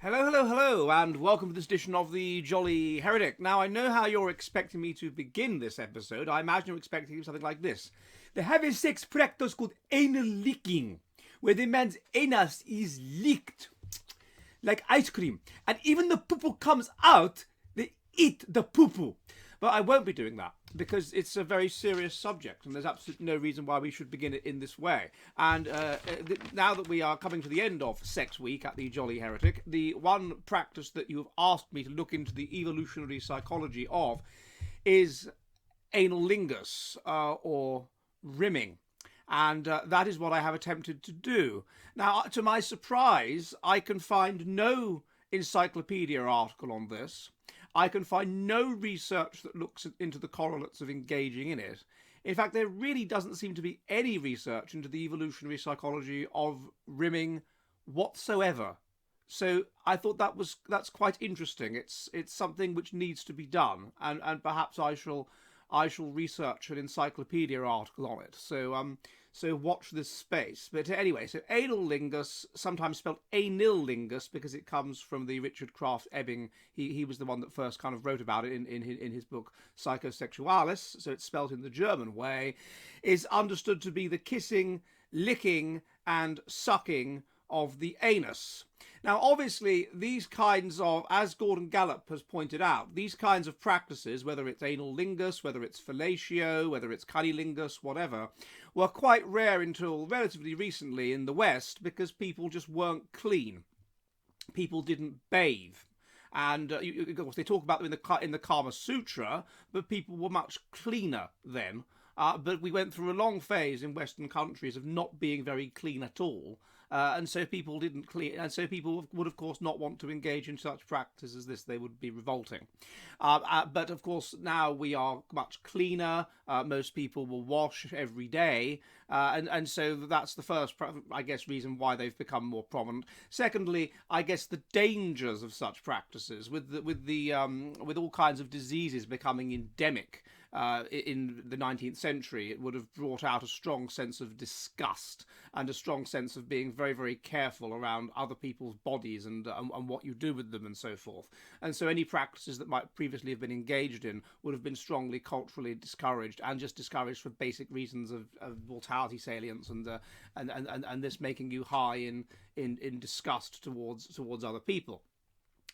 Hello, hello, hello, and welcome to this edition of the Jolly Heretic. Now, I know how you're expecting me to begin this episode. I imagine you're expecting something like this. They have a sex practice called anal licking, where the man's anus is licked like ice cream, and even the poo-poo comes out, they eat the poo-poo. But I won't be doing that because it's a very serious subject and there's absolutely no reason why we should begin it in this way. And now that we are coming to the end of Sex Week at the Jolly Heretic, the one practice that you have asked me to look into the evolutionary psychology of is anilingus, or rimming. And that is what I have attempted to do. Now, to my surprise, I can find no encyclopedia article on this. I can find no research that looks into the correlates of engaging in it. In fact, there really doesn't seem to be any research into the evolutionary psychology of rimming whatsoever. So I thought that's quite interesting. It's something which needs to be done, and perhaps I shall research an encyclopedia article on it. So watch this space. But anyway, so anilingus, sometimes spelled Anilingus because it comes from the Richard Kraft Ebing. He was the one that first kind of wrote about it in his book Psychosexualis. So it's spelled in the German way. Is understood to be the kissing, licking, and sucking of the anus. Now, obviously, these kinds of, as Gordon Gallup has pointed out, these kinds of practices, whether it's anilingus, whether it's fellatio, whether it's cunnilingus, whatever, were quite rare until relatively recently in the West because people just weren't clean. People didn't bathe. And of course, they talk about them in the Kama Sutra, but people were much cleaner then. But we went through a long phase in Western countries of not being very clean at all. And so people didn't clean, and so people would, of course, not want to engage in such practices as this. They would be revolting. But of course, now we are much cleaner. Most people will wash every day, and so that's the first, I guess, reason why they've become more prominent. Secondly, I guess the dangers of such practices, with all kinds of diseases becoming endemic. In the 19th century, it would have brought out a strong sense of disgust and a strong sense of being very, very careful around other people's bodies and what you do with them and so forth. And so any practices that might previously have been engaged in would have been strongly culturally discouraged, and just discouraged for basic reasons of mortality salience and this making you high in disgust towards other people.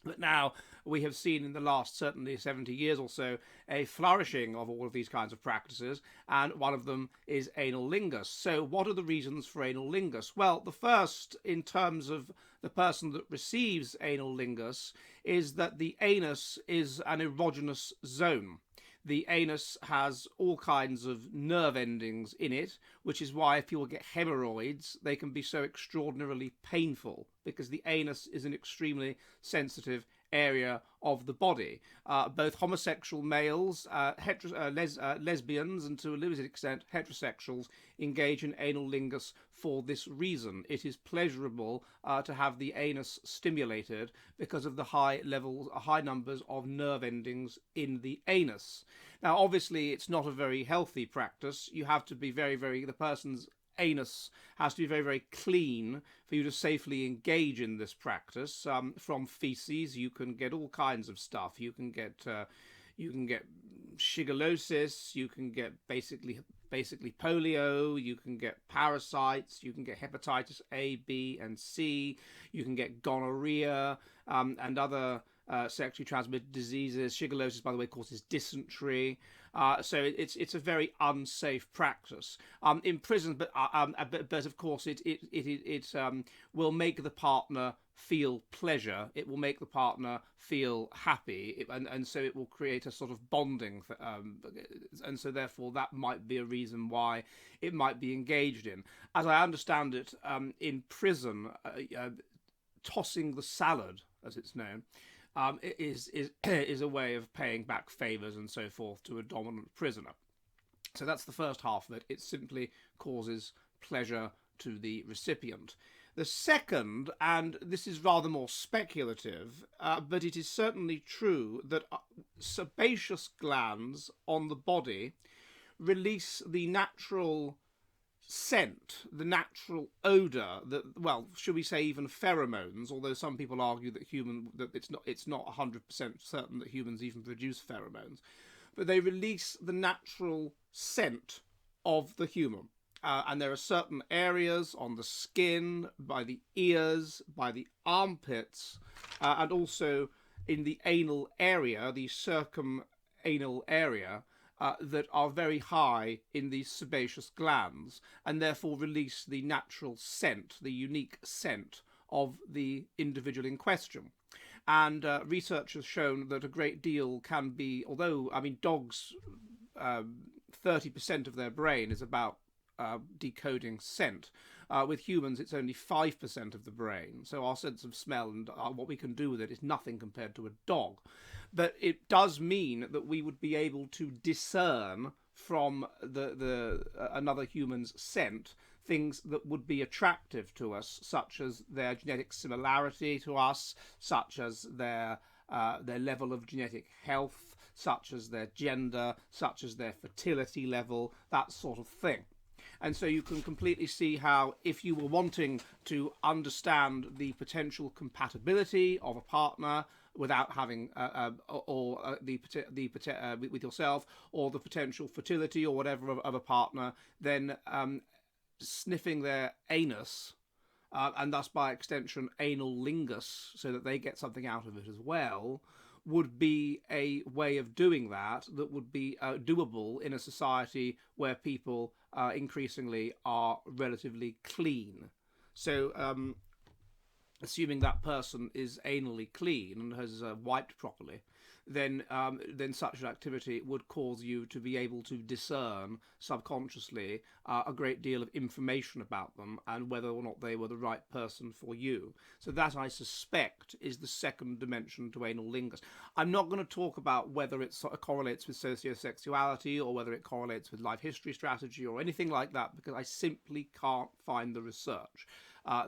But now we have seen in the last certainly 70 years or so a flourishing of all of these kinds of practices, and one of them is anilingus. So what are the reasons for anilingus? Well, the first, in terms of the person that receives anilingus, is that the anus is an erogenous zone. The anus has all kinds of nerve endings in it, which is why if people get hemorrhoids, they can be so extraordinarily painful, because the anus is an extremely sensitive area of the body. Both homosexual males, lesbians, and to a limited extent heterosexuals engage in anilingus for this reason. It is pleasurable to have the anus stimulated because of the high numbers of nerve endings in the anus. Now, obviously, it's not a very healthy practice. You have to be the person's anus has to be very, very clean for you to safely engage in this practice. From feces, you can get all kinds of stuff. You can get shigellosis. You can get basically polio. You can get parasites. You can get hepatitis A, B, and C. You can get gonorrhea and other sexually transmitted diseases. Shigellosis, by the way, causes dysentery. So it's a very unsafe practice in prison, but of course it will make the partner feel pleasure. It will make the partner feel happy, and so it will create a sort of bonding. And so therefore that might be a reason why it might be engaged in. As I understand it, in prison, tossing the salad, as it's known, is a way of paying back favours and so forth to a dominant prisoner. So that's the first half of it. It simply causes pleasure to the recipient. The second, and this is rather more speculative, but it is certainly true, that sebaceous glands on the body release the natural scent, the natural odour, that, well, should we say even pheromones, although some people argue that it's not 100% certain that humans even produce pheromones, but they release the natural scent of the human. And there are certain areas on the skin, by the ears, by the armpits, and also in the anal area, the circumanal area, that are very high in the sebaceous glands, and therefore release the natural scent, the unique scent of the individual in question. And research has shown that a great deal can be, although, I mean, dogs, 30% of their brain is about decoding scent. With humans, it's only 5% of the brain. So our sense of smell and what we can do with it is nothing compared to a dog. But it does mean that we would be able to discern from another human's scent things that would be attractive to us, such as their genetic similarity to us, such as their level of genetic health, such as their gender, such as their fertility level, that sort of thing. And so you can completely see how, if you were wanting to understand the potential compatibility of a partner without having, with yourself, or the potential fertility or whatever of a partner, then sniffing their anus, and thus by extension anilingus, so that they get something out of it as well, would be a way of doing that would be doable in a society where people increasingly are relatively clean. So assuming that person is anally clean and has wiped properly, then such an activity would cause you to be able to discern subconsciously a great deal of information about them and whether or not they were the right person for you. So that, I suspect, is the second dimension to anilingus. I'm not going to talk about whether it sort of correlates with sociosexuality or whether it correlates with life history strategy or anything like that, because I simply can't find the research.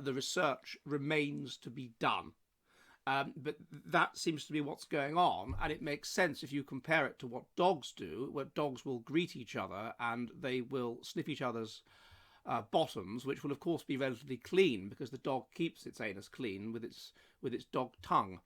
The research remains to be done. But that seems to be what's going on, and it makes sense if you compare it to what dogs do, where dogs will greet each other and they will sniff each other's bottoms, which will of course be relatively clean because the dog keeps its anus clean with its dog tongue.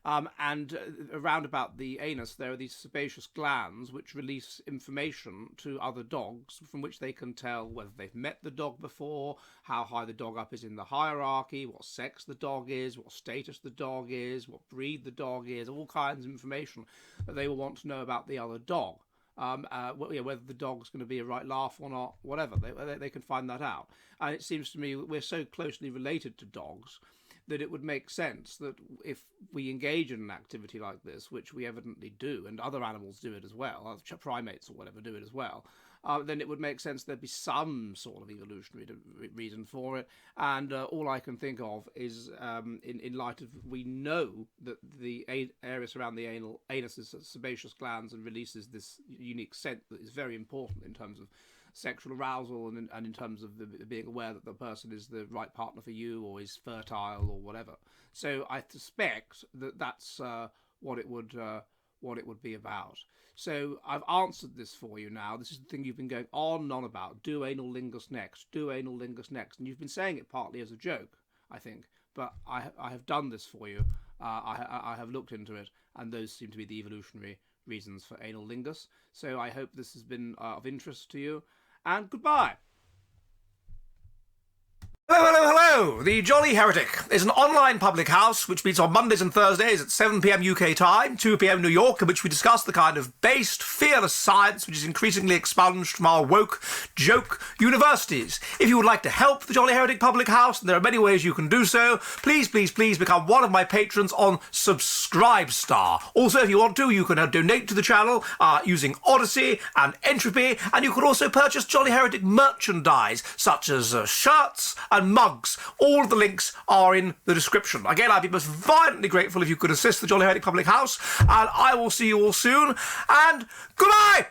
And around about the anus there are these sebaceous glands which release information to other dogs from which they can tell whether they've met the dog before, how high the dog up is in the hierarchy, what sex the dog is, what status the dog is, what breed the dog is, all kinds of information that they will want to know about the other dog. Whether the dog's going to be a right laugh or not, whatever, they can find that out. And it seems to me we're so closely related to dogs that it would make sense that if we engage in an activity like this, which we evidently do, and other animals do it as well, primates or whatever do it as well, then it would make sense there'd be some sort of evolutionary reason for it. And all I can think of is, in light of, we know that the area around the anus is sebaceous glands and releases this unique scent that is very important in terms of sexual arousal and in terms of being aware that the person is the right partner for you or is fertile or whatever. So I suspect that that's what it would be about. So I've answered this for you now. This is the thing you've been going on and on about. Do anilingus next. Do anilingus next. And you've been saying it partly as a joke, I think. But I have done this for you. I have looked into it, and those seem to be the evolutionary reasons for anilingus. So I hope this has been of interest to you. And goodbye. Hello, hello, hello! The Jolly Heretic is an online public house which meets on Mondays and Thursdays at 7 p.m. UK time, 2 p.m. New York, in which we discuss the kind of based, fearless science which is increasingly expunged from our woke, joke universities. If you would like to help the Jolly Heretic public house, and there are many ways you can do so, please, please, please become one of my patrons on Subscribestar. Also, if you want to, you can donate to the channel using Odysee and Entropy, and you can also purchase Jolly Heretic merchandise, such as shirts and mugs. All of the links are in the description. Again, I'd be most violently grateful if you could assist the Jolly Heretic Public House, and I will see you all soon, and goodbye!